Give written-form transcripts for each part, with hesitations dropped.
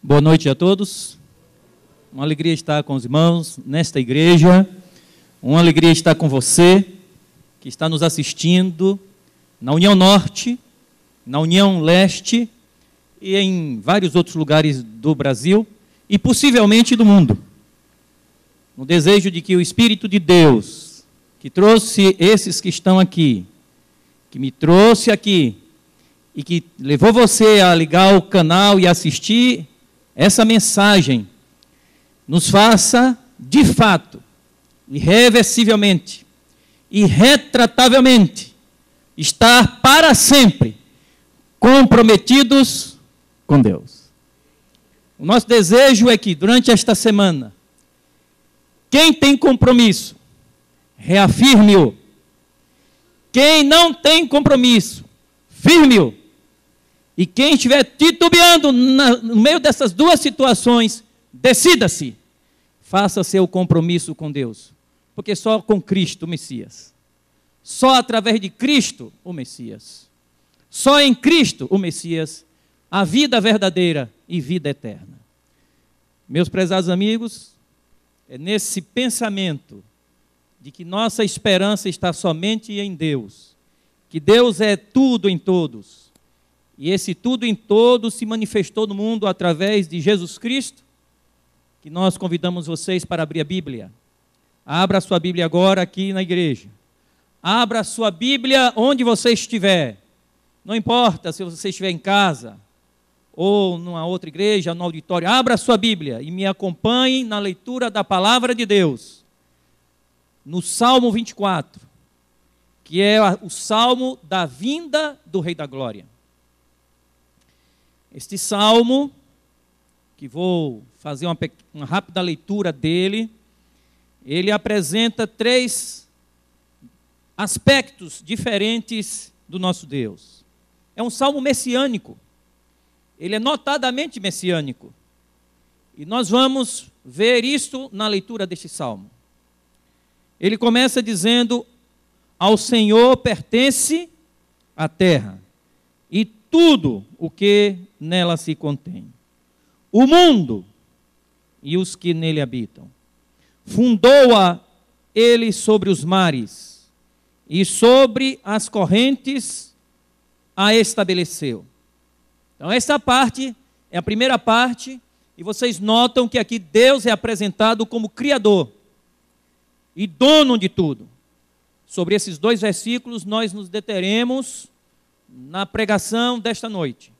Boa noite a todos. Uma alegria estar com os irmãos nesta igreja. Uma alegria estar com você que está nos assistindo na União Norte, na União Leste e em vários outros lugares do Brasil e possivelmente do mundo. No desejo de que o Espírito de Deus, que trouxe esses que estão aqui, que me trouxe aqui e que levou você a ligar o canal e assistir essa mensagem, nos faça, de fato, irreversivelmente, irretratavelmente, estar para sempre comprometidos com Deus. O nosso desejo é que, durante esta semana, quem tem compromisso, reafirme-o. Quem não tem compromisso, firme-o. E quem estiver titubeando no meio dessas duas situações, decida-se. Faça seu compromisso com Deus. Porque só com Cristo, o Messias. Só através de Cristo, o Messias. Só em Cristo, o Messias, a vida verdadeira e vida eterna. Meus prezados amigos, é nesse pensamento de que nossa esperança está somente em Deus, que Deus é tudo em todos, e esse tudo em todos se manifestou no mundo através de Jesus Cristo, que nós convidamos vocês para abrir a Bíblia. Abra a sua Bíblia agora aqui na igreja. Abra a sua Bíblia onde você estiver. Não importa se você estiver em casa ou numa outra igreja, no auditório. Abra a sua Bíblia e me acompanhe na leitura da palavra de Deus. No Salmo 24, que é o Salmo da vinda do Rei da Glória. Este salmo, que vou fazer uma rápida leitura dele, ele apresenta três aspectos diferentes do nosso Deus. É um salmo messiânico, ele é notadamente messiânico. E nós vamos ver isso na leitura deste salmo. Ele começa dizendo: ao Senhor pertence a terra e tudo o que nela se contém, o mundo e os que nele habitam. Fundou-a ele sobre os mares, e sobre as correntes a estabeleceu. Então essa parte é a primeira parte, e vocês notam que aqui Deus é apresentado como Criador e dono de tudo. Sobre esses dois versículos nós nos deteremos na pregação desta noite.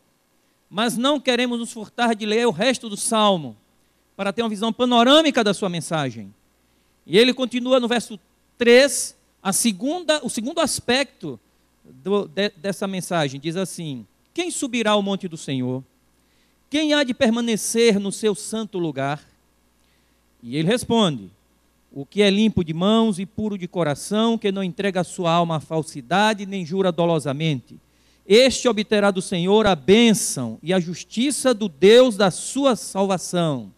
Mas não queremos nos furtar de ler o resto do Salmo, para ter uma visão panorâmica da sua mensagem. E ele continua no verso 3, o segundo aspecto dessa mensagem, diz assim: quem subirá ao monte do Senhor? Quem há de permanecer no seu santo lugar? E ele responde: o que é limpo de mãos e puro de coração, que não entrega a sua alma à falsidade, nem jura dolosamente. Este obterá do Senhor a bênção e a justiça do Deus da sua salvação.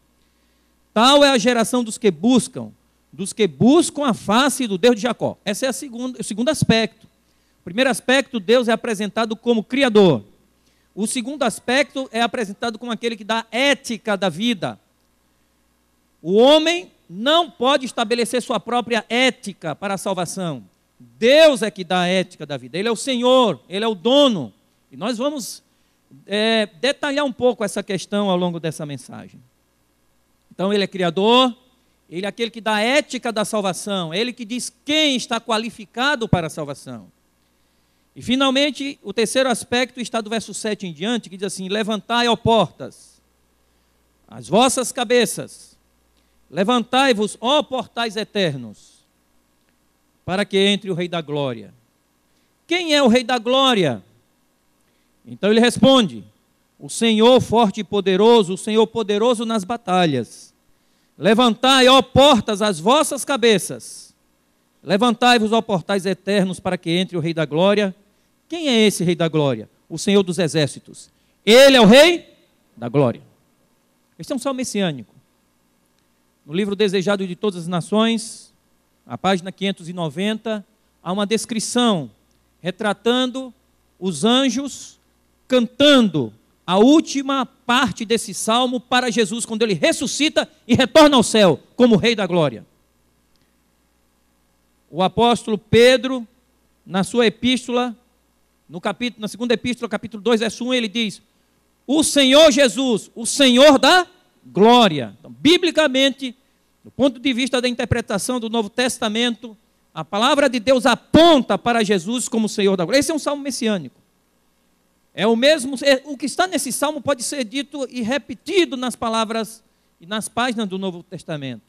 Tal é a geração dos que buscam a face do Deus de Jacó. Esse é o segundo aspecto. O primeiro aspecto, Deus é apresentado como Criador. O segundo aspecto é apresentado como aquele que dá ética da vida. O homem não pode estabelecer sua própria ética para a salvação. Deus é que dá a ética da vida. Ele é o Senhor, Ele é o dono. E nós vamos detalhar um pouco essa questão ao longo dessa mensagem. Então Ele é Criador, Ele é aquele que dá a ética da salvação, Ele que diz quem está qualificado para a salvação. E finalmente, o terceiro aspecto está do verso 7 em diante, que diz assim: levantai, ó portas, as vossas cabeças, levantai-vos, ó portais eternos, para que entre o Rei da Glória. Quem é o Rei da Glória? Então ele responde: o Senhor forte e poderoso, o Senhor poderoso nas batalhas. Levantai, ó portas, as vossas cabeças. Levantai-vos, ó portais eternos, para que entre o Rei da Glória. Quem é esse Rei da Glória? O Senhor dos Exércitos. Ele é o Rei da Glória. Este é um salmo messiânico. No livro Desejado de Todas as Nações, a página 590, há uma descrição retratando os anjos cantando a última parte desse salmo para Jesus, quando ele ressuscita e retorna ao céu como Rei da Glória. O apóstolo Pedro, na sua epístola, na segunda epístola, capítulo 2, verso 1, ele diz: o Senhor Jesus, o Senhor da glória. Então, biblicamente, do ponto de vista da interpretação do Novo Testamento, a palavra de Deus aponta para Jesus como Senhor da glória. Esse é um salmo messiânico. É o mesmo, o que está nesse salmo pode ser dito e repetido nas palavras e nas páginas do Novo Testamento.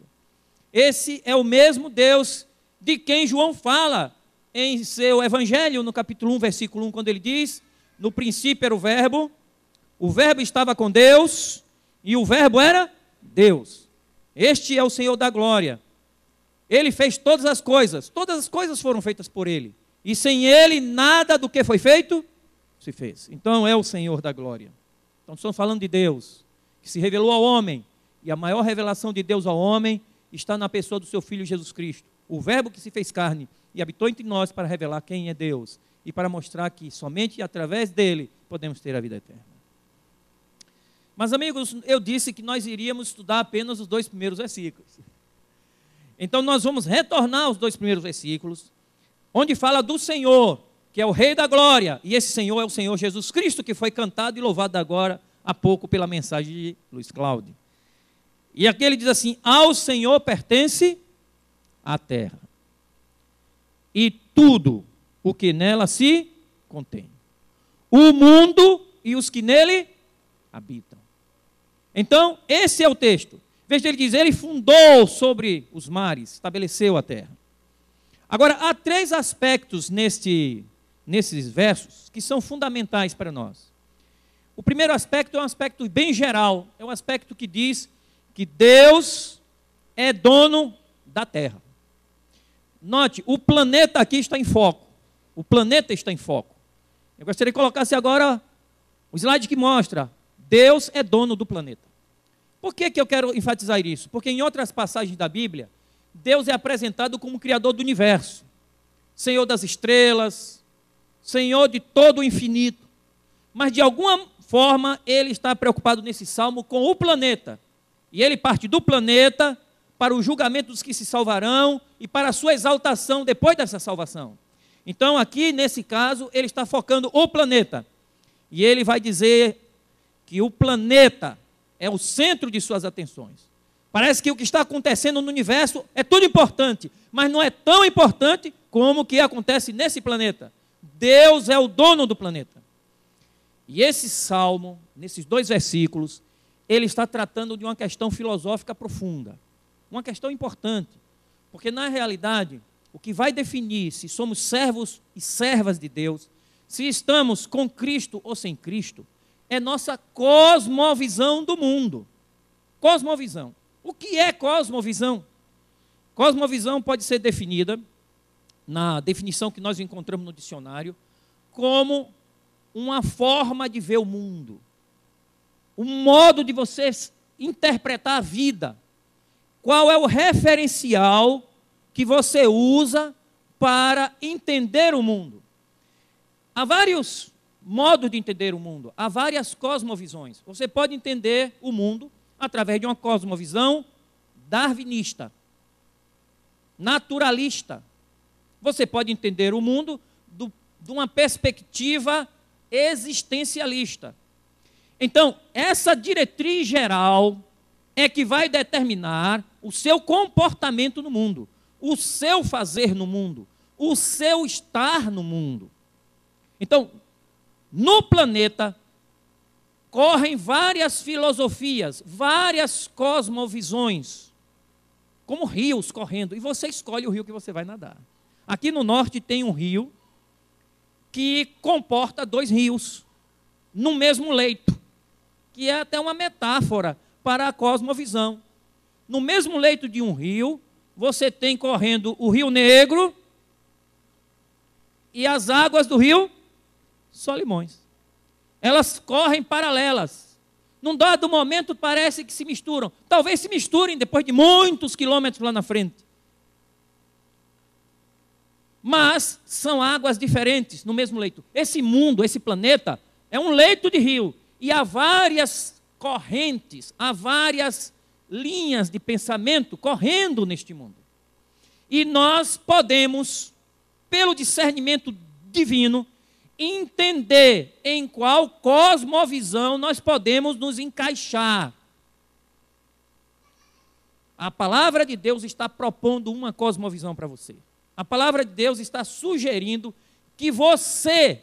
Esse é o mesmo Deus de quem João fala em seu evangelho, no capítulo 1, versículo 1, quando ele diz: no princípio era o verbo estava com Deus, e o verbo era Deus. Este é o Senhor da glória. Ele fez todas as coisas foram feitas por ele, e sem ele nada do que foi feito se fez. Então é o Senhor da glória. Então estamos falando de Deus, que se revelou ao homem, e a maior revelação de Deus ao homem está na pessoa do seu Filho Jesus Cristo, o verbo que se fez carne e habitou entre nós para revelar quem é Deus, e para mostrar que somente através dele podemos ter a vida eterna. Mas, amigos, eu disse que nós iríamos estudar apenas os 2 primeiros versículos. Então nós vamos retornar aos 2 primeiros versículos, onde fala do Senhor, que é o Rei da Glória, e esse Senhor é o Senhor Jesus Cristo, que foi cantado e louvado agora há pouco pela mensagem de Luiz Cláudio. E aqui ele diz assim: ao Senhor pertence a terra e tudo o que nela se contém, o mundo e os que nele habitam. Então, esse é o texto. Veja, ele diz: ele fundou sobre os mares, estabeleceu a terra. Agora, há 3 aspectos nesses versos que são fundamentais para nós. O primeiro aspecto é um aspecto bem geral, é um aspecto que diz que Deus é dono da terra. Note, o planeta aqui está em foco. O planeta está em foco. Eu gostaria que colocasse agora o slide que mostra: Deus é dono do planeta. Por que eu quero enfatizar isso? Porque em outras passagens da Bíblia, Deus é apresentado como Criador do universo, Senhor das estrelas, Senhor de todo o infinito. Mas de alguma forma ele está preocupado nesse salmo com o planeta. E ele parte do planeta para o julgamento dos que se salvarão e para a sua exaltação depois dessa salvação. Então aqui nesse caso ele está focando o planeta. E ele vai dizer que o planeta é o centro de suas atenções. Parece que o que está acontecendo no universo é tudo importante, mas não é tão importante como o que acontece nesse planeta. Deus é o dono do planeta. E esse salmo, nesses 2 versículos, ele está tratando de uma questão filosófica profunda. Uma questão importante, porque na realidade, o que vai definir se somos servos e servas de Deus, se estamos com Cristo ou sem Cristo, é nossa cosmovisão do mundo. Cosmovisão. O que é cosmovisão? Cosmovisão pode ser definida, na definição que nós encontramos no dicionário, como uma forma de ver o mundo, um modo de você interpretar a vida. Qual é o referencial que você usa para entender o mundo? Há vários modos de entender o mundo, há várias cosmovisões. Você pode entender o mundo através de uma cosmovisão darwinista, naturalista. Você pode entender o mundo de uma perspectiva existencialista. Então, essa diretriz geral é que vai determinar o seu comportamento no mundo, o seu fazer no mundo, o seu estar no mundo. Então, no planeta, correm várias filosofias, várias cosmovisões, como rios correndo, e você escolhe o rio que você vai nadar. Aqui no norte tem um rio que comporta 2 rios no mesmo leito, que é até uma metáfora para a cosmovisão. No mesmo leito de um rio, você tem correndo o Rio Negro e as águas do rio Solimões. Elas correm paralelas. Num dado momento parece que se misturam. Talvez se misturem depois de muitos quilômetros lá na frente. Mas são águas diferentes no mesmo leito. Esse mundo, esse planeta, é um leito de rio. E há várias correntes, há várias linhas de pensamento correndo neste mundo. E nós podemos, pelo discernimento divino, entender em qual cosmovisão nós podemos nos encaixar. A palavra de Deus está propondo uma cosmovisão para você. A palavra de Deus está sugerindo que você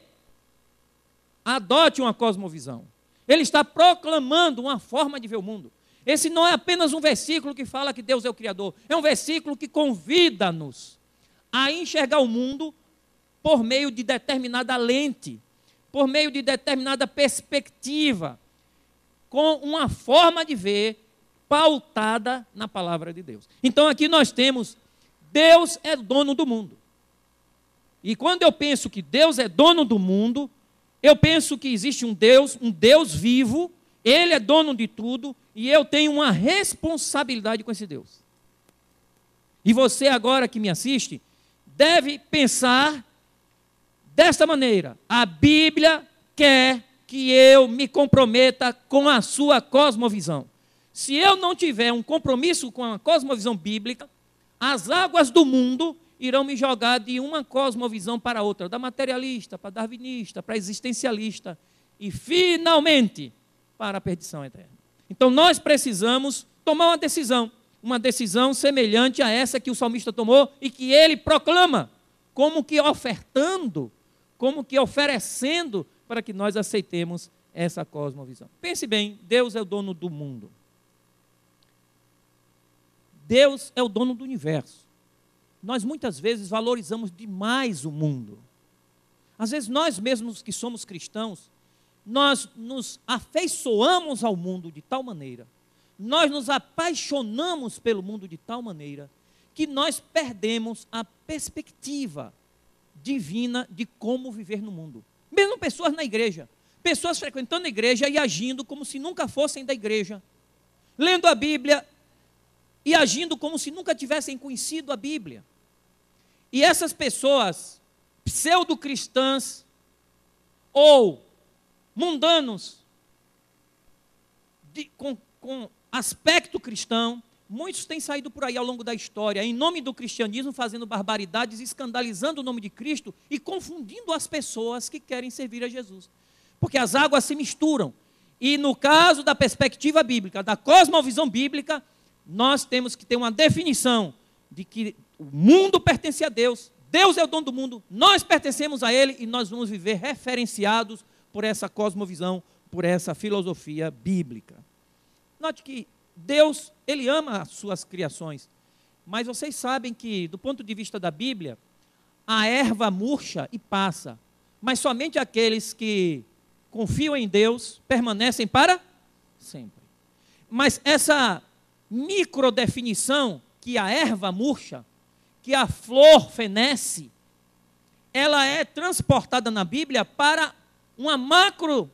adote uma cosmovisão. Ele está proclamando uma forma de ver o mundo. Esse não é apenas um versículo que fala que Deus é o Criador. É um versículo que convida-nos a enxergar o mundo por meio de determinada lente, por meio de determinada perspectiva, com uma forma de ver pautada na palavra de Deus. Então aqui nós temos, Deus é dono do mundo. E quando eu penso que Deus é dono do mundo, eu penso que existe um Deus vivo, Ele é dono de tudo, e eu tenho uma responsabilidade com esse Deus. E você agora que me assiste, deve pensar desta maneira: a Bíblia quer que eu me comprometa com a sua cosmovisão. Se eu não tiver um compromisso com a cosmovisão bíblica, as águas do mundo irão me jogar de uma cosmovisão para outra, da materialista para a darwinista, para a existencialista, e finalmente para a perdição eterna. Então nós precisamos tomar uma decisão semelhante a essa que o salmista tomou e que ele proclama, como que ofertando, como que oferecendo para que nós aceitemos essa cosmovisão. Pense bem, Deus é o dono do mundo. Deus é o dono do universo. Nós muitas vezes valorizamos demais o mundo. Às vezes nós mesmos que somos cristãos, nós nos afeiçoamos ao mundo de tal maneira, nós nos apaixonamos pelo mundo de tal maneira, que nós perdemos a perspectiva divina de como viver no mundo. Mesmo pessoas na igreja, pessoas frequentando a igreja e agindo como se nunca fossem da igreja, lendo a Bíblia e agindo como se nunca tivessem conhecido a Bíblia. E essas pessoas, pseudo-cristãs ou mundanos, com aspecto cristão, muitos têm saído por aí ao longo da história, em nome do cristianismo, fazendo barbaridades, escandalizando o nome de Cristo e confundindo as pessoas que querem servir a Jesus. Porque as águas se misturam. E no caso da perspectiva bíblica, da cosmovisão bíblica, nós temos que ter uma definição de que o mundo pertence a Deus, Deus é o dono do mundo, nós pertencemos a Ele e nós vamos viver referenciados por essa cosmovisão, por essa filosofia bíblica. Note que Deus, Ele ama as suas criações, mas vocês sabem que, do ponto de vista da Bíblia, a erva murcha e passa, mas somente aqueles que confiam em Deus permanecem para sempre. Mas essa microdefinição que a erva murcha, que a flor fenece, ela é transportada na Bíblia para uma macro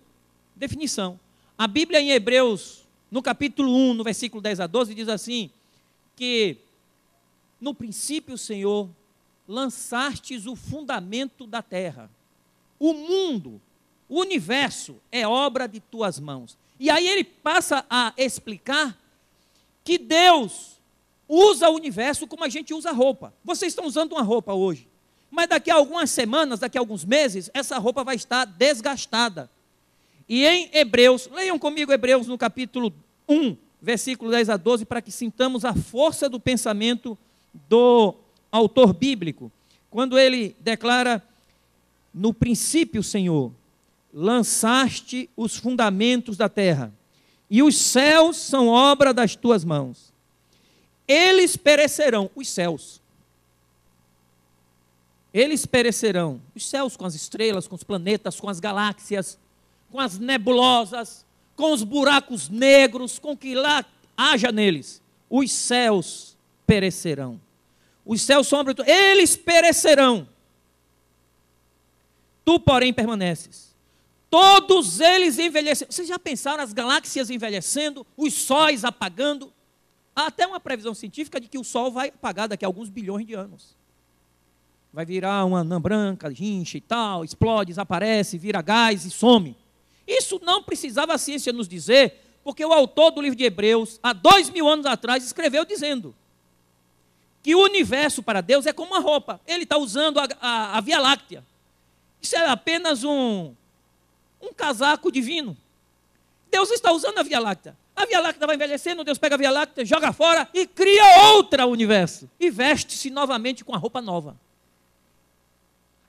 definição. A Bíblia em Hebreus, no capítulo 1, no versículo 10 a 12, diz assim, que no princípio, Senhor, lançastes o fundamento da terra. O mundo, o universo é obra de tuas mãos. E aí ele passa a explicar que Deus usa o universo como a gente usa roupa. Vocês estão usando uma roupa hoje, mas daqui a algumas semanas, daqui a alguns meses, essa roupa vai estar desgastada. E em Hebreus, leiam comigo Hebreus no capítulo 1, versículo 10 a 12, para que sintamos a força do pensamento do autor bíblico, quando ele declara, no princípio, Senhor, lançaste os fundamentos da terra, e os céus são obra das tuas mãos. Eles perecerão, os céus. Eles perecerão, os céus com as estrelas, com os planetas, com as galáxias, com as nebulosas, com os buracos negros, com o que lá haja neles. Os céus perecerão. Os céus são obra, eles perecerão. Tu, porém, permaneces. Todos eles envelhecerão. Vocês já pensaram as galáxias envelhecendo, os sóis apagando? Há até uma previsão científica de que o Sol vai apagar daqui a alguns bilhões de anos. Vai virar uma anã branca, incha e tal, explode, desaparece, vira gás e some. Isso não precisava a ciência nos dizer, porque o autor do livro de Hebreus, há 2000 anos atrás, escreveu dizendo que o universo para Deus é como uma roupa. Ele está usando a Via Láctea. Isso é apenas um casaco divino. Deus está usando a Via Láctea. A Via Láctea vai envelhecendo, Deus pega a Via Láctea, joga fora e cria outra universo. E veste-se novamente com a roupa nova.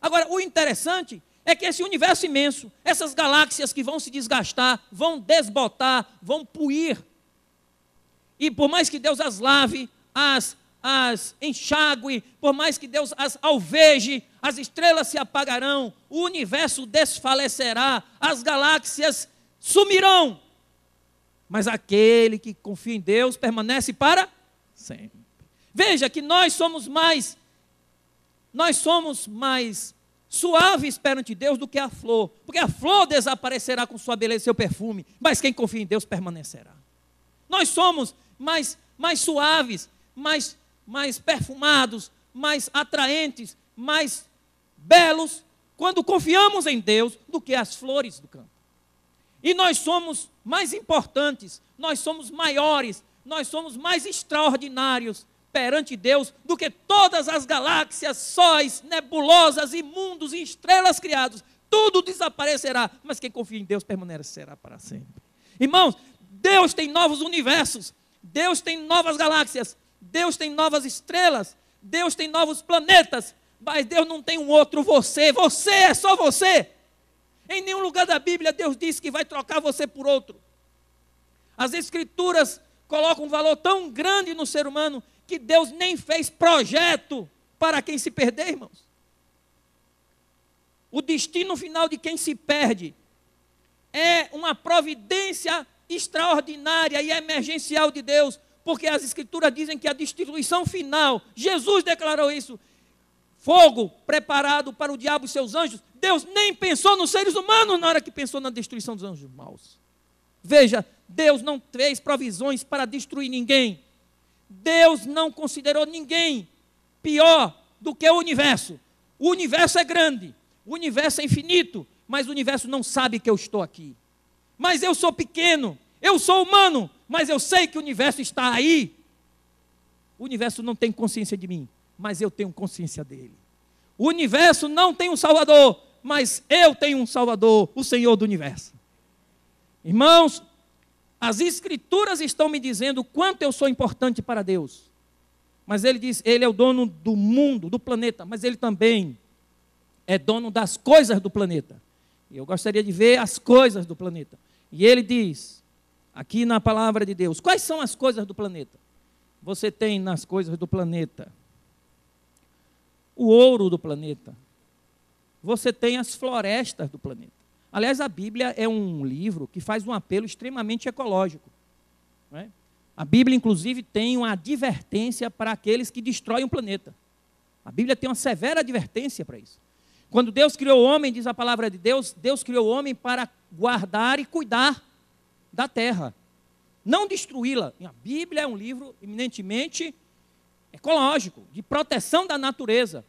Agora, o interessante é que esse universo imenso, essas galáxias que vão se desgastar, vão desbotar, vão puir. E por mais que Deus as lave, as enxague, por mais que Deus as alveje, as estrelas se apagarão, o universo desfalecerá, as galáxias sumirão. Mas aquele que confia em Deus permanece para sempre. Veja que nós somos mais suaves perante Deus do que a flor, porque a flor desaparecerá com sua beleza e seu perfume, mas quem confia em Deus permanecerá. Nós somos mais suaves, mais perfumados, mais atraentes, mais belos, quando confiamos em Deus, do que as flores do campo. E nós somos mais importantes, nós somos maiores, nós somos mais extraordinários perante Deus do que todas as galáxias, sóis, nebulosas, e mundos e estrelas criados. Tudo desaparecerá, mas quem confia em Deus permanecerá para sempre. Irmãos, Deus tem novos universos, Deus tem novas galáxias, Deus tem novas estrelas, Deus tem novos planetas, mas Deus não tem um outro você é só você. Em nenhum lugar da Bíblia Deus diz que vai trocar você por outro. As Escrituras colocam um valor tão grande no ser humano que Deus nem fez projeto para quem se perder, irmãos. O destino final de quem se perde é uma providência extraordinária e emergencial de Deus, porque as Escrituras dizem que a destruição final, Jesus declarou isso, fogo preparado para o diabo e seus anjos. Deus nem pensou nos seres humanos na hora que pensou na destruição dos anjos maus. Veja, Deus não fez provisões para destruir ninguém. Deus não considerou ninguém pior do que o universo. O universo é grande, o universo é infinito, mas o universo não sabe que eu estou aqui. Mas eu sou pequeno, eu sou humano, mas eu sei que o universo está aí. O universo não tem consciência de mim, mas eu tenho consciência dele. O universo não tem um Salvador, mas eu tenho um Salvador, o Senhor do universo. Irmãos, as Escrituras estão me dizendo o quanto eu sou importante para Deus. Mas ele diz, ele é o dono do mundo, do planeta, mas ele também é dono das coisas do planeta. Eu gostaria de ver as coisas do planeta. E ele diz, aqui na palavra de Deus, quais são as coisas do planeta? Você tem nas coisas do planeta o ouro do planeta. Você tem as florestas do planeta. Aliás, a Bíblia é um livro que faz um apelo extremamente ecológico. Não é? A Bíblia, inclusive, tem uma advertência para aqueles que destroem o planeta. A Bíblia tem uma severa advertência para isso. Quando Deus criou o homem, diz a palavra de Deus, Deus criou o homem para guardar e cuidar da terra, não destruí-la. A Bíblia é um livro eminentemente ecológico, de proteção da natureza.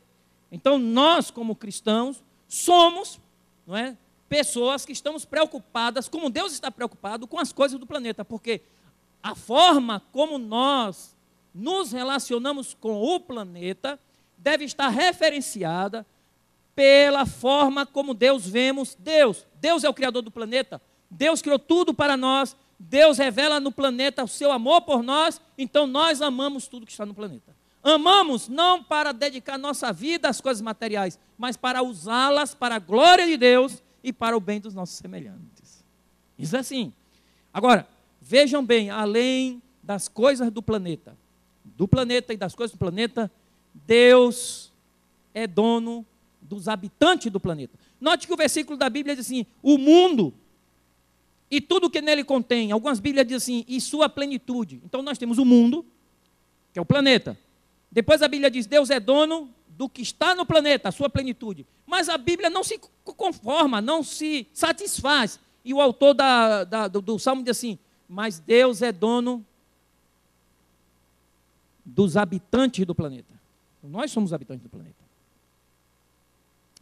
Então, nós, como cristãos, somos, não é, pessoas que estamos preocupadas, como Deus está preocupado, com as coisas do planeta, porque a forma como nós nos relacionamos com o planeta deve estar referenciada pela forma como Deus vemos Deus. Deus é o criador do planeta, Deus criou tudo para nós, Deus revela no planeta o seu amor por nós, então nós amamos tudo que está no planeta. Amamos não para dedicar nossa vida às coisas materiais, mas para usá-las para a glória de Deus e para o bem dos nossos semelhantes. Isso é assim. Agora, vejam bem, além das coisas do planeta e das coisas do planeta, Deus é dono dos habitantes do planeta. Note que o versículo da Bíblia diz assim, o mundo e tudo que nele contém. Algumas Bíblias dizem assim, e sua plenitude. Então nós temos o mundo, que é o planeta. Depois a Bíblia diz, Deus é dono do que está no planeta, a sua plenitude. Mas a Bíblia não se conforma, não se satisfaz. E o autor do Salmo diz assim, mas Deus é dono dos habitantes do planeta. Nós somos habitantes do planeta.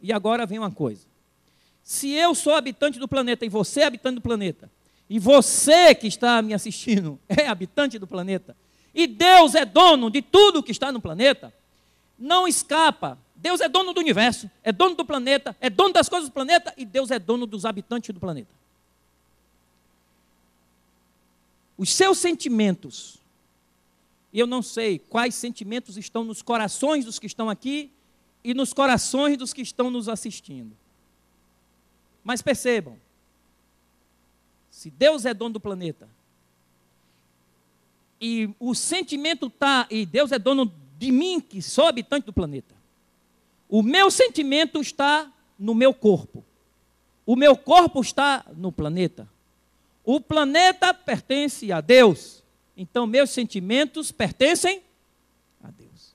E agora vem uma coisa. Se eu sou habitante do planeta e você é habitante do planeta, e você que está me assistindo é habitante do planeta, e Deus é dono de tudo que está no planeta, não escapa. Deus é dono do universo, é dono do planeta, é dono das coisas do planeta, e Deus é dono dos habitantes do planeta. Os seus sentimentos, e eu não sei quais sentimentos estão nos corações dos que estão aqui e nos corações dos que estão nos assistindo. Mas percebam, se Deus é dono do planeta, e o sentimento está, e Deus é dono de mim, que sou habitante do planeta, o meu sentimento está no meu corpo, o meu corpo está no planeta, o planeta pertence a Deus, então meus sentimentos pertencem a Deus.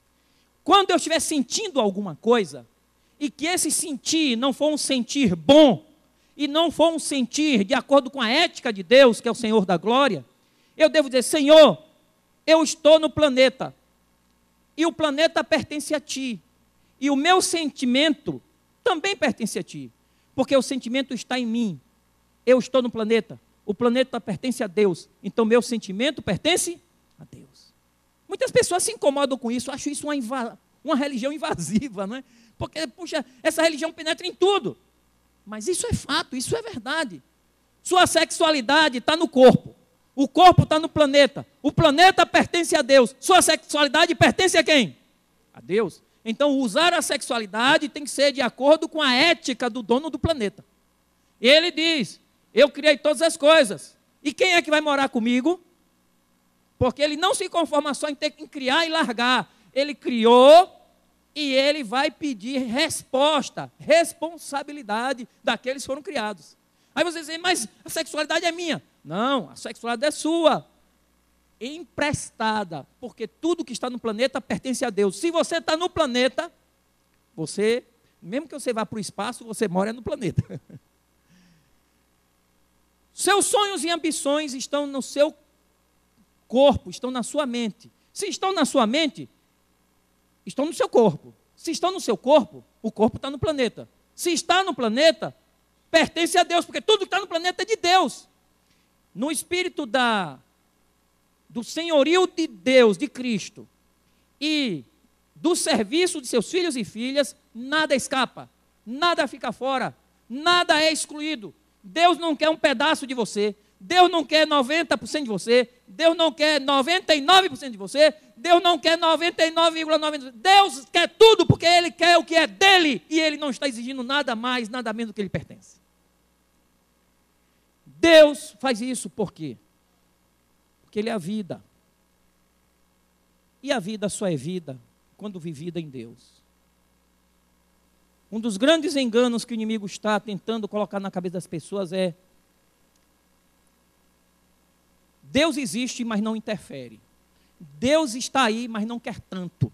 Quando eu estiver sentindo alguma coisa, e que esse sentir não for um sentir bom, e não for um sentir de acordo com a ética de Deus, que é o Senhor da glória, eu devo dizer: Senhor, eu estou no planeta, e o planeta pertence a Ti, e o meu sentimento também pertence a Ti, porque o sentimento está em mim, eu estou no planeta, o planeta pertence a Deus, então meu sentimento pertence a Deus. Muitas pessoas se incomodam com isso, acham isso uma religião invasiva, não é? Porque, puxa, essa religião penetra em tudo. Mas isso é fato, isso é verdade. Sua sexualidade está no corpo, o corpo está no planeta, o planeta pertence a Deus, sua sexualidade pertence a quem? A Deus. Então, usar a sexualidade tem que ser de acordo com a ética do dono do planeta. E ele diz: eu criei todas as coisas, e quem é que vai morar comigo? Porque ele não se conforma só em ter que criar e largar, ele criou, e ele vai pedir resposta, responsabilidade daqueles que foram criados. Aí você diz: mas a sexualidade é minha. Não, a sexualidade é sua, emprestada, porque tudo que está no planeta pertence a Deus. Se você está no planeta, você, mesmo que você vá para o espaço, você mora no planeta. Seus sonhos e ambições estão no seu corpo, estão na sua mente. Se estão na sua mente, estão no seu corpo. Se estão no seu corpo, o corpo está no planeta. Se está no planeta, pertence a Deus, porque tudo que está no planeta é de Deus. No espírito do senhorio de Deus, de Cristo, e do serviço de seus filhos e filhas, nada escapa, nada fica fora, nada é excluído. Deus não quer um pedaço de você, Deus não quer 90% de você, Deus não quer 99% de você, Deus não quer 99,9%. Deus quer tudo, porque Ele quer o que é dele, e Ele não está exigindo nada mais, nada menos do que Ele pertence. Deus faz isso por quê? Porque Ele é a vida. E a vida só é vida quando vivida em Deus. Um dos grandes enganos que o inimigo está tentando colocar na cabeça das pessoas é: Deus existe, mas não interfere. Deus está aí, mas não quer tanto.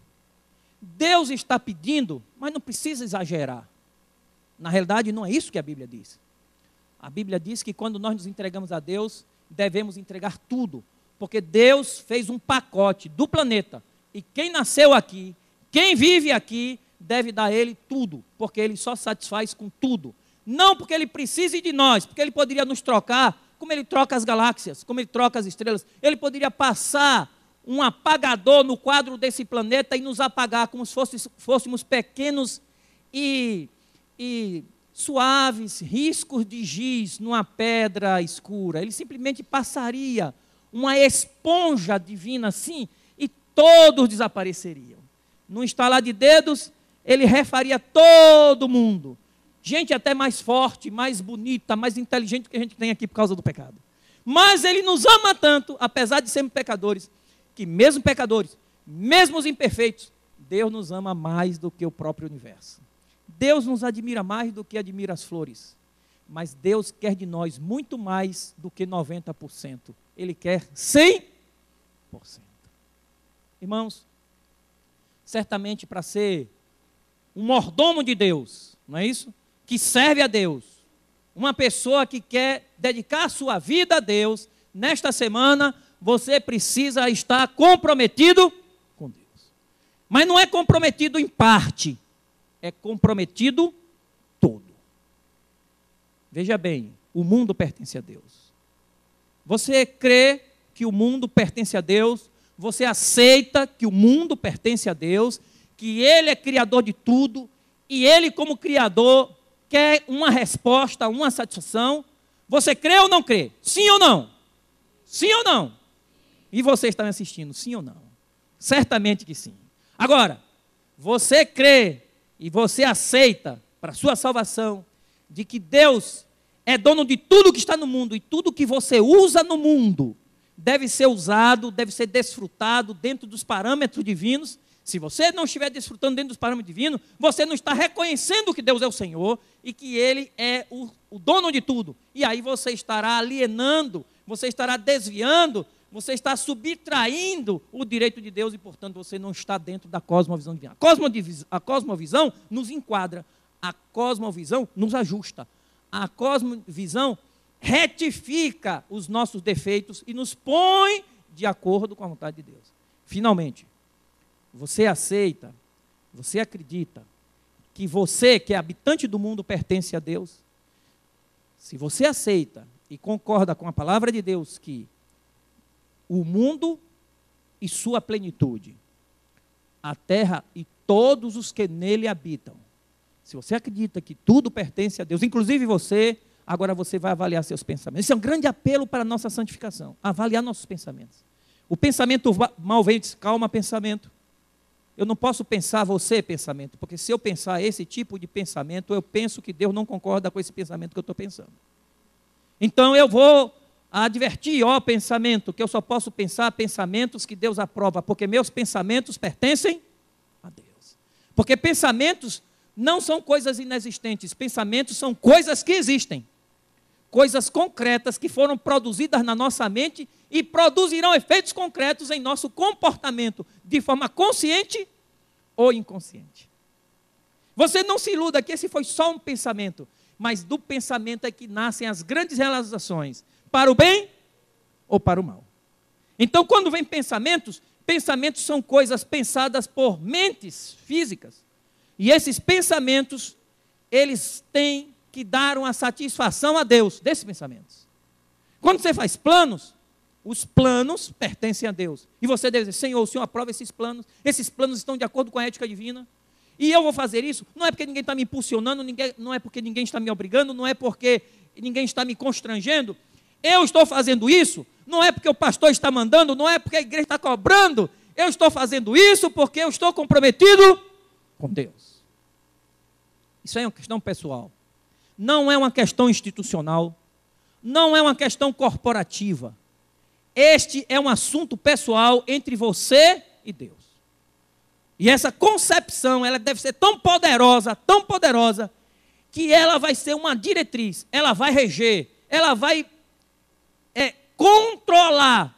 Deus está pedindo, mas não precisa exagerar. Na realidade, não é isso que a Bíblia diz. A Bíblia diz que quando nós nos entregamos a Deus, devemos entregar tudo, porque Deus fez um pacote do planeta, e quem nasceu aqui, quem vive aqui, deve dar a Ele tudo, porque Ele só satisfaz com tudo. Não porque Ele precise de nós, porque Ele poderia nos trocar, como Ele troca as galáxias, como Ele troca as estrelas. Ele poderia passar um apagador no quadro desse planeta e nos apagar como se fôssemos pequenos e suaves riscos de giz numa pedra escura. Ele simplesmente passaria uma esponja divina assim e todos desapareceriam. Num estalar de dedos, Ele refaria todo mundo. Gente até mais forte, mais bonita, mais inteligente do que a gente tem aqui por causa do pecado. Mas Ele nos ama tanto, apesar de sermos pecadores, que mesmo pecadores, mesmo os imperfeitos, Deus nos ama mais do que o próprio universo. Deus nos admira mais do que admira as flores. Mas Deus quer de nós muito mais do que 90%. Ele quer 100%. Irmãos, certamente para ser um mordomo de Deus, não é isso? Que serve a Deus, uma pessoa que quer dedicar sua vida a Deus, nesta semana você precisa estar comprometido com Deus. Mas não é comprometido em parte, é comprometido todo. Veja bem, o mundo pertence a Deus. Você crê que o mundo pertence a Deus, você aceita que o mundo pertence a Deus, que Ele é criador de tudo, e Ele, como criador, quer uma resposta, uma satisfação. Você crê ou não crê? Sim ou não? Sim ou não? E você está me assistindo, sim ou não? Certamente que sim. Agora, você crê e você aceita para a sua salvação de que Deus é dono de tudo que está no mundo, e tudo que você usa no mundo deve ser usado, deve ser desfrutado dentro dos parâmetros divinos. Se você não estiver desfrutando dentro dos parâmetros divinos, você não está reconhecendo que Deus é o Senhor e que Ele é o dono de tudo. E aí você estará alienando, você estará desviando, você está subtraindo o direito de Deus e, portanto, você não está dentro da cosmovisão divina. A cosmovisão nos enquadra, a cosmovisão nos ajusta. A cosmovisão retifica os nossos defeitos e nos põe de acordo com a vontade de Deus. Finalmente, você aceita, você acredita que você, que é habitante do mundo, pertence a Deus? Se você aceita e concorda com a palavra de Deus que o mundo e sua plenitude, a terra e todos os que nele habitam, se você acredita que tudo pertence a Deus, inclusive você, agora você vai avaliar seus pensamentos. Esse é um grande apelo para a nossa santificação, avaliar nossos pensamentos. O pensamento mal vem, calma pensamento. Eu não posso pensar você pensamento, porque se eu pensar esse tipo de pensamento, eu penso que Deus não concorda com esse pensamento que eu estou pensando. Então eu vou advertir, ó pensamento, que eu só posso pensar pensamentos que Deus aprova, porque meus pensamentos pertencem a Deus. Porque pensamentos não são coisas inexistentes, pensamentos são coisas que existem. Coisas concretas que foram produzidas na nossa mente e produzirão efeitos concretos em nosso comportamento, de forma consciente ou inconsciente. Você não se iluda que esse foi só um pensamento, mas do pensamento é que nascem as grandes realizações, para o bem ou para o mal. Então, quando vem pensamentos, pensamentos são coisas pensadas por mentes físicas. E esses pensamentos, eles têm que dar uma satisfação a Deus desses pensamentos. Quando você faz planos, os planos pertencem a Deus. E você deve dizer, Senhor, o Senhor aprova esses planos estão de acordo com a ética divina. E eu vou fazer isso, não é porque ninguém está me impulsionando, não é porque ninguém está me obrigando, não é porque ninguém está me constrangendo. Eu estou fazendo isso, não é porque o pastor está mandando, não é porque a igreja está cobrando. Eu estou fazendo isso porque eu estou comprometido com Deus. Isso aí é uma questão pessoal. Não é uma questão institucional. Não é uma questão corporativa. Este é um assunto pessoal entre você e Deus. E essa concepção, ela deve ser tão poderosa, que ela vai ser uma diretriz, ela vai reger, ela vai controlar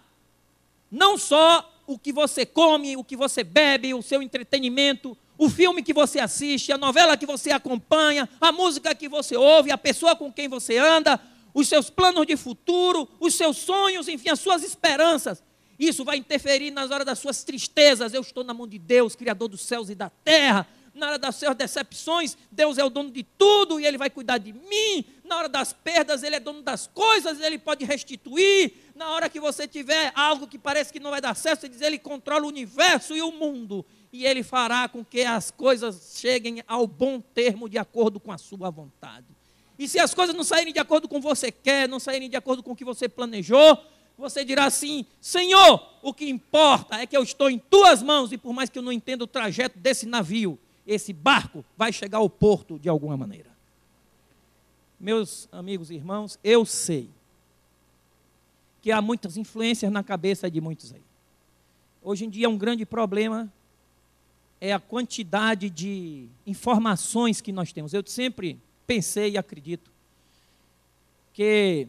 não só o que você come, o que você bebe, o seu entretenimento, o filme que você assiste, a novela que você acompanha, a música que você ouve, a pessoa com quem você anda, os seus planos de futuro, os seus sonhos, enfim, as suas esperanças. Isso vai interferir nas horas das suas tristezas. Eu estou na mão de Deus, Criador dos céus e da terra. Na hora das suas decepções, Deus é o dono de tudo e Ele vai cuidar de mim. Na hora das perdas, Ele é dono das coisas, Ele pode restituir. Na hora que você tiver algo que parece que não vai dar certo, você diz, Ele controla o universo e o mundo. E Ele fará com que as coisas cheguem ao bom termo de acordo com a sua vontade. E se as coisas não saírem de acordo com o que você quer, não saírem de acordo com o que você planejou, você dirá assim, Senhor, o que importa é que eu estou em tuas mãos e por mais que eu não entenda o trajeto desse navio, esse barco vai chegar ao porto de alguma maneira. Meus amigos e irmãos, eu sei que há muitas influências na cabeça de muitos aí. Hoje em dia um grande problema é a quantidade de informações que nós temos. Eu sempre pensei e acredito que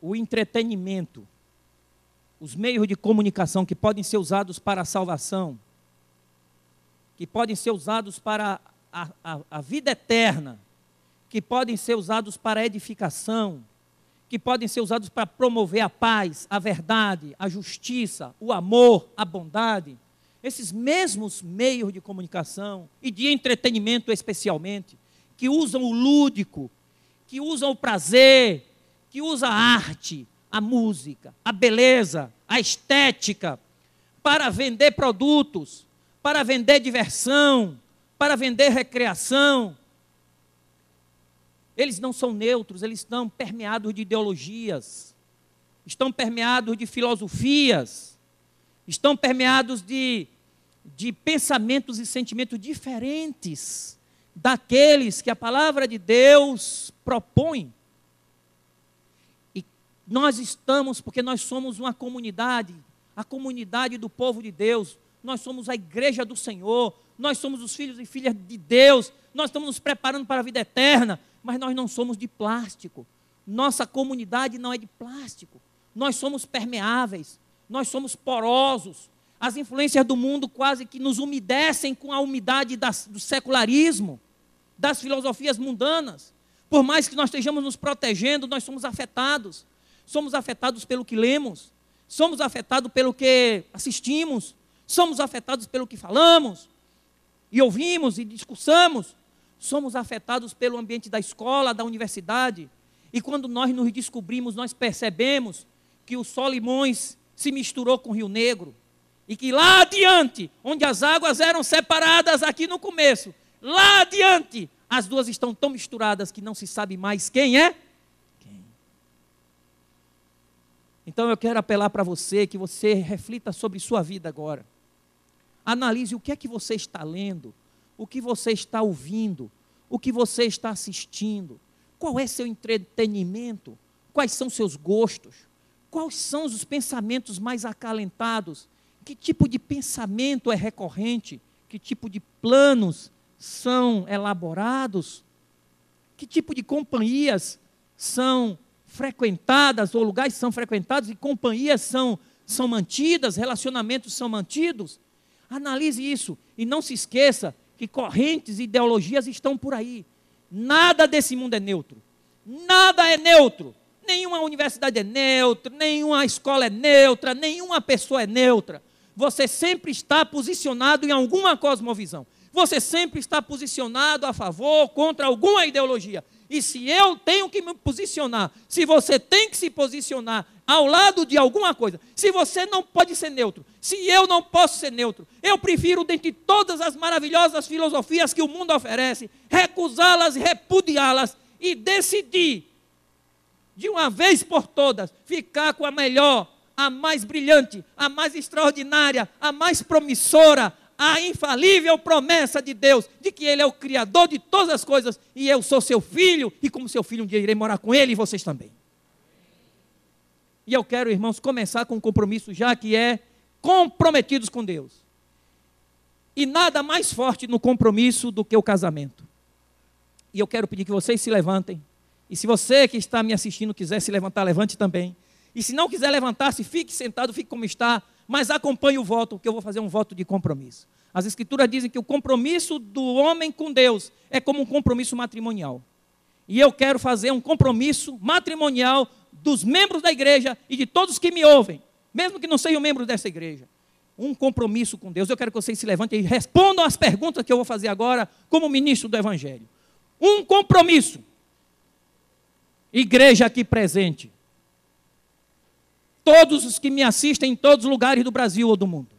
o entretenimento, os meios de comunicação que podem ser usados para a salvação, que podem ser usados para a vida eterna, que podem ser usados para a edificação, que podem ser usados para promover a paz, a verdade, a justiça, o amor, a bondade. Esses mesmos meios de comunicação e de entretenimento especialmente, que usam o lúdico, que usam o prazer, que usam a arte, a música, a beleza, a estética, para vender produtos, para vender diversão, para vender recreação. Eles não são neutros, eles estão permeados de ideologias, estão permeados de filosofias, estão permeados de pensamentos e sentimentos diferentes daqueles que a palavra de Deus propõe. E nós estamos, porque nós somos uma comunidade, a comunidade do povo de Deus, nós somos a igreja do Senhor, nós somos os filhos e filhas de Deus, nós estamos nos preparando para a vida eterna, mas nós não somos de plástico, nossa comunidade não é de plástico, nós somos permeáveis, nós somos porosos, as influências do mundo quase que nos umedecem com a umidade do secularismo, das filosofias mundanas. Por mais que nós estejamos nos protegendo, nós somos afetados pelo que lemos, somos afetados pelo que assistimos, somos afetados pelo que falamos, e ouvimos e discursamos, somos afetados pelo ambiente da escola, da universidade, e quando nós nos descobrimos, nós percebemos que o Solimões se misturou com o Rio Negro, e que lá adiante, onde as águas eram separadas aqui no começo, lá adiante, as duas estão tão misturadas que não se sabe mais quem é quem. Então eu quero apelar para você, que você reflita sobre sua vida agora. Analise o que é que você está lendo, o que você está ouvindo, o que você está assistindo, qual é seu entretenimento, quais são seus gostos, quais são os pensamentos mais acalentados, que tipo de pensamento é recorrente, que tipo de planos são elaborados, que tipo de companhias são frequentadas, ou lugares são frequentados e companhias são mantidas, relacionamentos são mantidos. Analise isso e não se esqueça que correntes e ideologias estão por aí. Nada desse mundo é neutro. Nada é neutro. Nenhuma universidade é neutra, nenhuma escola é neutra, nenhuma pessoa é neutra. Você sempre está posicionado em alguma cosmovisão. Você sempre está posicionado a favor, contra alguma ideologia. E se eu tenho que me posicionar, se você tem que se posicionar ao lado de alguma coisa, se você não pode ser neutro, se eu não posso ser neutro, eu prefiro, dentre todas as maravilhosas filosofias que o mundo oferece, recusá-las, repudiá-las e decidir, de uma vez por todas, ficar com a melhor, a mais brilhante, a mais extraordinária, a mais promissora, a infalível promessa de Deus, de que Ele é o Criador de todas as coisas, e eu sou seu filho, e como seu filho um dia irei morar com Ele, e vocês também. E eu quero, irmãos, começar com um compromisso já que é comprometidos com Deus. E nada mais forte no compromisso do que o casamento. E eu quero pedir que vocês se levantem, e se você que está me assistindo quiser se levantar, levante também. E se não quiser levantar-se, fique sentado, fique como está, mas acompanhe o voto, que eu vou fazer um voto de compromisso. As Escrituras dizem que o compromisso do homem com Deus é como um compromisso matrimonial. E eu quero fazer um compromisso matrimonial dos membros da igreja e de todos que me ouvem, mesmo que não sejam membros dessa igreja. Um compromisso com Deus. Eu quero que vocês se levantem e respondam as perguntas que eu vou fazer agora como ministro do Evangelho. Um compromisso. Igreja aqui presente. Todos os que me assistem em todos os lugares do Brasil ou do mundo.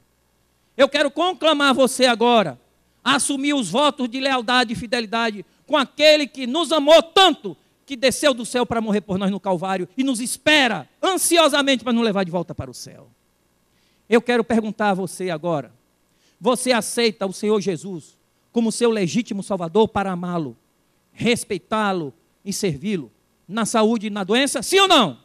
Eu quero conclamar você agora a assumir os votos de lealdade e fidelidade com aquele que nos amou tanto, que desceu do céu para morrer por nós no Calvário e nos espera ansiosamente para nos levar de volta para o céu. Eu quero perguntar a você agora, você aceita o Senhor Jesus como seu legítimo Salvador para amá-lo, respeitá-lo e servi-lo na saúde e na doença, sim ou não?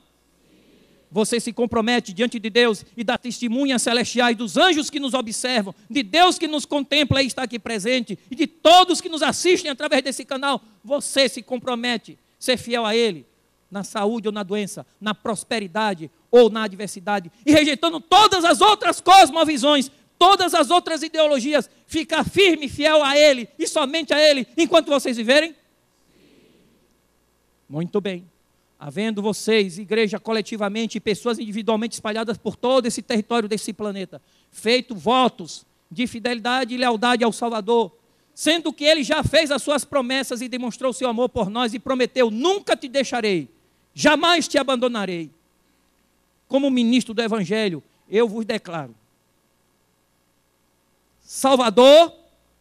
Você se compromete diante de Deus e dá testemunhas celestiais dos anjos que nos observam, de Deus que nos contempla e está aqui presente, e de todos que nos assistem através desse canal. Você se compromete a ser fiel a Ele, na saúde ou na doença, na prosperidade ou na adversidade, e rejeitando todas as outras cosmovisões, todas as outras ideologias, ficar firme e fiel a Ele, e somente a Ele, enquanto vocês viverem? Muito bem. Havendo vocês, igreja coletivamente e pessoas individualmente espalhadas por todo esse território desse planeta, feito votos de fidelidade e lealdade ao Salvador, sendo que Ele já fez as suas promessas e demonstrou o seu amor por nós e prometeu: nunca te deixarei, jamais te abandonarei. Como ministro do Evangelho, eu vos declaro: Salvador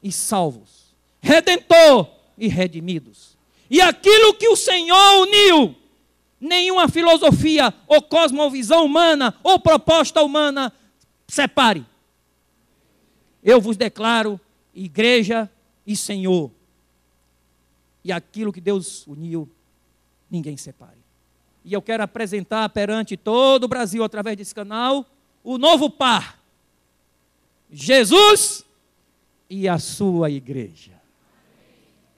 e salvos, Redentor e redimidos. E aquilo que o Senhor uniu, nenhuma filosofia ou cosmovisão humana ou proposta humana separe. Eu vos declaro igreja e Senhor. E aquilo que Deus uniu, ninguém separe. E eu quero apresentar perante todo o Brasil, através desse canal, o novo par: Jesus e a sua igreja.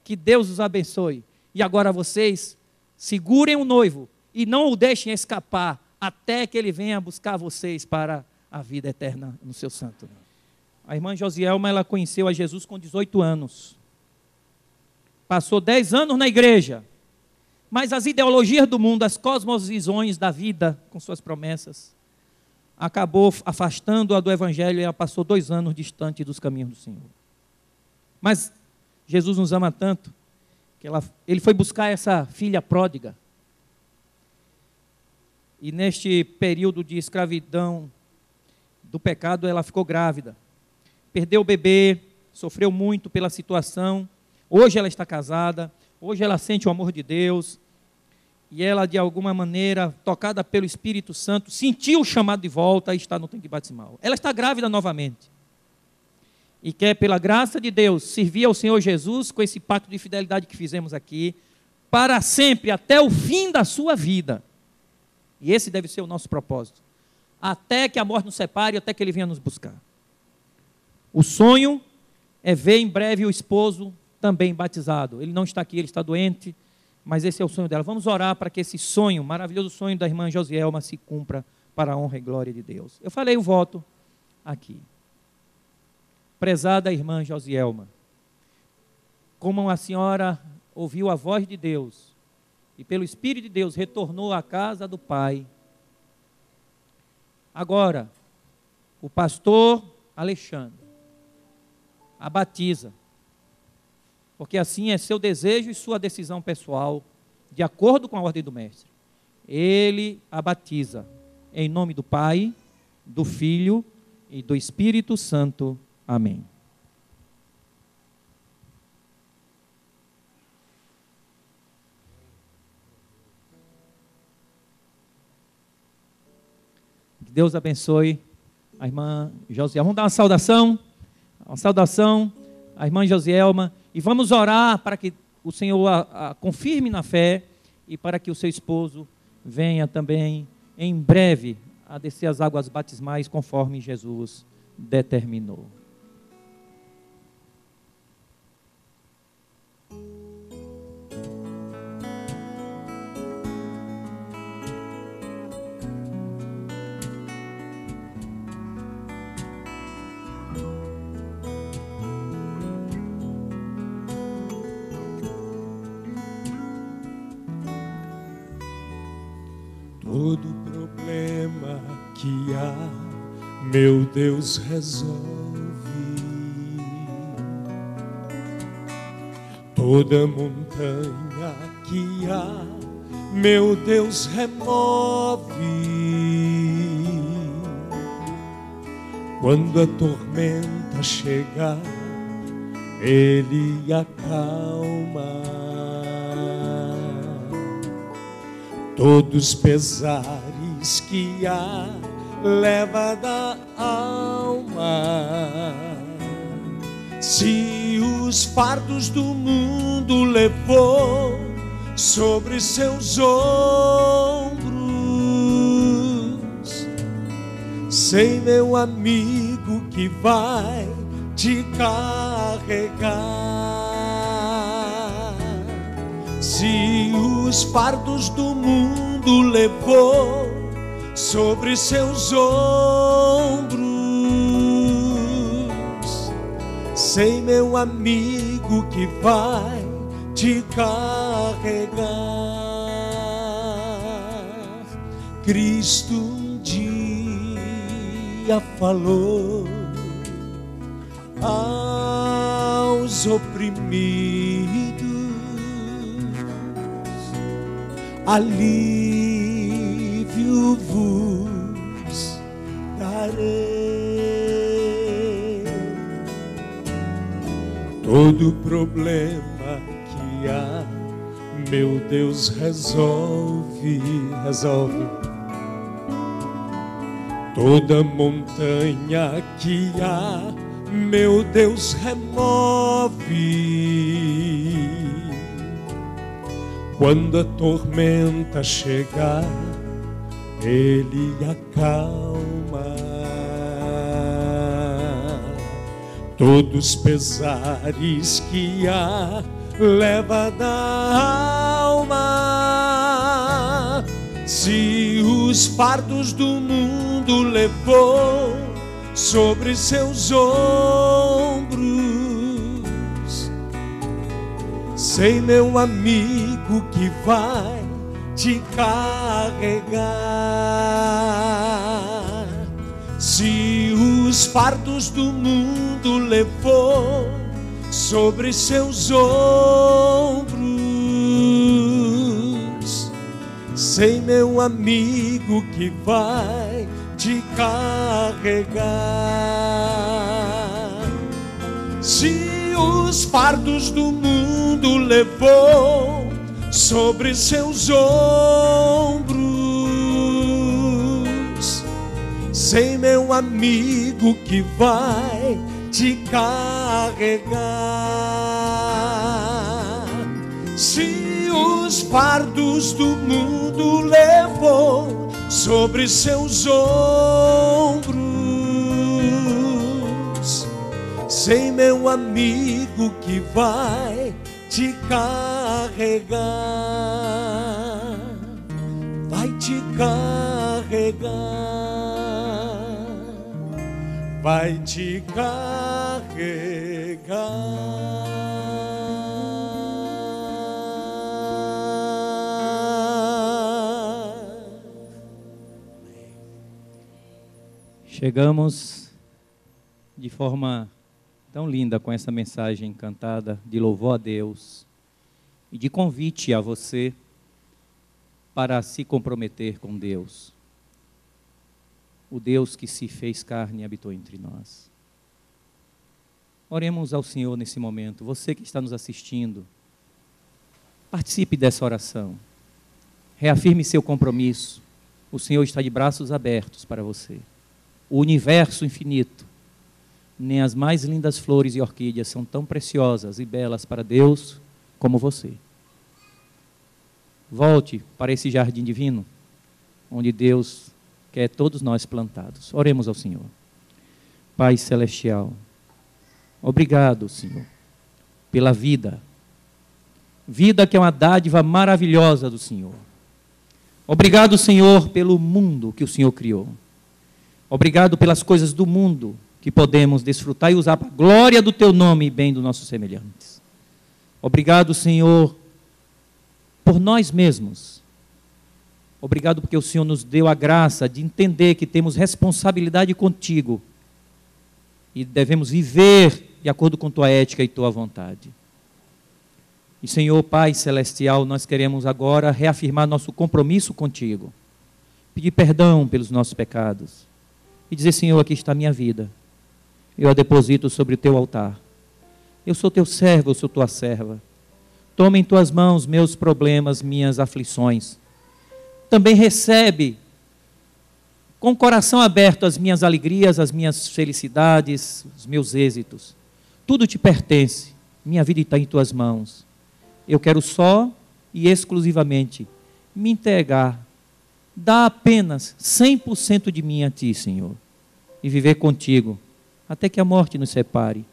Que Deus os abençoe. E agora vocês segurem o noivo e não o deixem escapar até que ele venha buscar vocês para a vida eterna no seu santo nome. A irmã Josielma, ela conheceu a Jesus com 18 anos. Passou 10 anos na igreja. Mas as ideologias do mundo, as cosmovisões da vida, com suas promessas, acabou afastando-a do Evangelho e ela passou 2 anos distante dos caminhos do Senhor. Mas Jesus nos ama tanto que ele foi buscar essa filha pródiga. E neste período de escravidão do pecado, ela ficou grávida. Perdeu o bebê, sofreu muito pela situação. Hoje ela está casada, hoje ela sente o amor de Deus. E ela, de alguma maneira, tocada pelo Espírito Santo, sentiu o chamado de volta e está no tanque batismal. Ela está grávida novamente. E quer, pela graça de Deus, servir ao Senhor Jesus com esse pacto de fidelidade que fizemos aqui, para sempre, até o fim da sua vida. E esse deve ser o nosso propósito. Até que a morte nos separe, até que Ele venha nos buscar. O sonho é ver em breve o esposo também batizado. Ele não está aqui, ele está doente, mas esse é o sonho dela. Vamos orar para que esse sonho, maravilhoso sonho da irmã Josielma, se cumpra para a honra e glória de Deus. Eu falei o voto aqui. Prezada irmã Josielma, como a senhora ouviu a voz de Deus e pelo Espírito de Deus retornou à casa do Pai, agora o pastor Alexandre a batiza, porque assim é seu desejo e sua decisão pessoal, de acordo com a ordem do Mestre. Ele a batiza em nome do Pai, do Filho e do Espírito Santo. Amém. Que Deus abençoe a irmã Josielma. Vamos dar uma saudação à irmã Josielma e vamos orar para que o Senhor a confirme na fé e para que o seu esposo venha também em breve a descer as águas batismais conforme Jesus determinou. Todo problema que há, meu Deus resolve. Toda montanha que há, meu Deus remove. Quando a tormenta chegar, Ele acalma. Todos os pesares que há, leva da alma. Se os fardos do mundo levou sobre seus ombros, sei, meu amigo, que vai te carregar. Se os fardos do mundo levou sobre seus ombros, sei, meu amigo, que vai te carregar. Cristo um dia falou aos os oprimidos, alívio vos darei. Todo problema que há, meu Deus resolve. Toda montanha que há, meu Deus remove. Quando a tormenta chegar, Ele acalma. Todos os pesares que há, leva na alma. Se os fardos do mundo levou sobre seus ombros, sei, meu amigo, que vai te carregar. Se os fardos do mundo levou sobre seus ombros, sei, meu amigo, que vai te carregar. Se os fardos do mundo levou sobre seus ombros, sei, meu amigo, que vai te carregar. Se os fardos do mundo levou sobre seus ombros, sei, meu amigo, que vai te carregar. Vai te carregar. Vai te carregar. Chegamos de forma tão linda com essa mensagem cantada de louvor a Deus e de convite a você para se comprometer com Deus, o Deus que se fez carne e habitou entre nós. Oremos ao Senhor nesse momento. Você que está nos assistindo, participe dessa oração, reafirme seu compromisso. O Senhor está de braços abertos para você. O universo infinito, nem as mais lindas flores e orquídeas são tão preciosas e belas para Deus como você. Volte para esse jardim divino, onde Deus quer todos nós plantados. Oremos ao Senhor. Pai celestial, obrigado, Senhor, pela vida. Vida que é uma dádiva maravilhosa do Senhor. Obrigado, Senhor, pelo mundo que o Senhor criou. Obrigado pelas coisas do mundo que podemos desfrutar e usar para a glória do Teu nome e bem dos nossos semelhantes. Obrigado, Senhor, por nós mesmos. Obrigado porque o Senhor nos deu a graça de entender que temos responsabilidade contigo e devemos viver de acordo com Tua ética e Tua vontade. E, Senhor, Pai celestial, nós queremos agora reafirmar nosso compromisso contigo, pedir perdão pelos nossos pecados e dizer: Senhor, aqui está a minha vida, eu a deposito sobre o Teu altar. Eu sou Teu servo, eu sou Tua serva. Toma em Tuas mãos meus problemas, minhas aflições. Também recebe com o coração aberto as minhas alegrias, as minhas felicidades, os meus êxitos. Tudo Te pertence, minha vida está em Tuas mãos. Eu quero só e exclusivamente me entregar, dar apenas 100% de mim a Ti, Senhor, e viver contigo, até que a morte nos separe,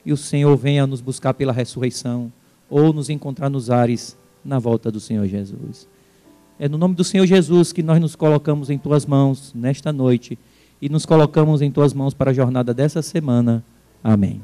e o Senhor venha nos buscar pela ressurreição, ou nos encontrar nos ares, na volta do Senhor Jesus. É no nome do Senhor Jesus que nós nos colocamos em Tuas mãos, nesta noite, e nos colocamos em Tuas mãos para a jornada dessa semana. Amém.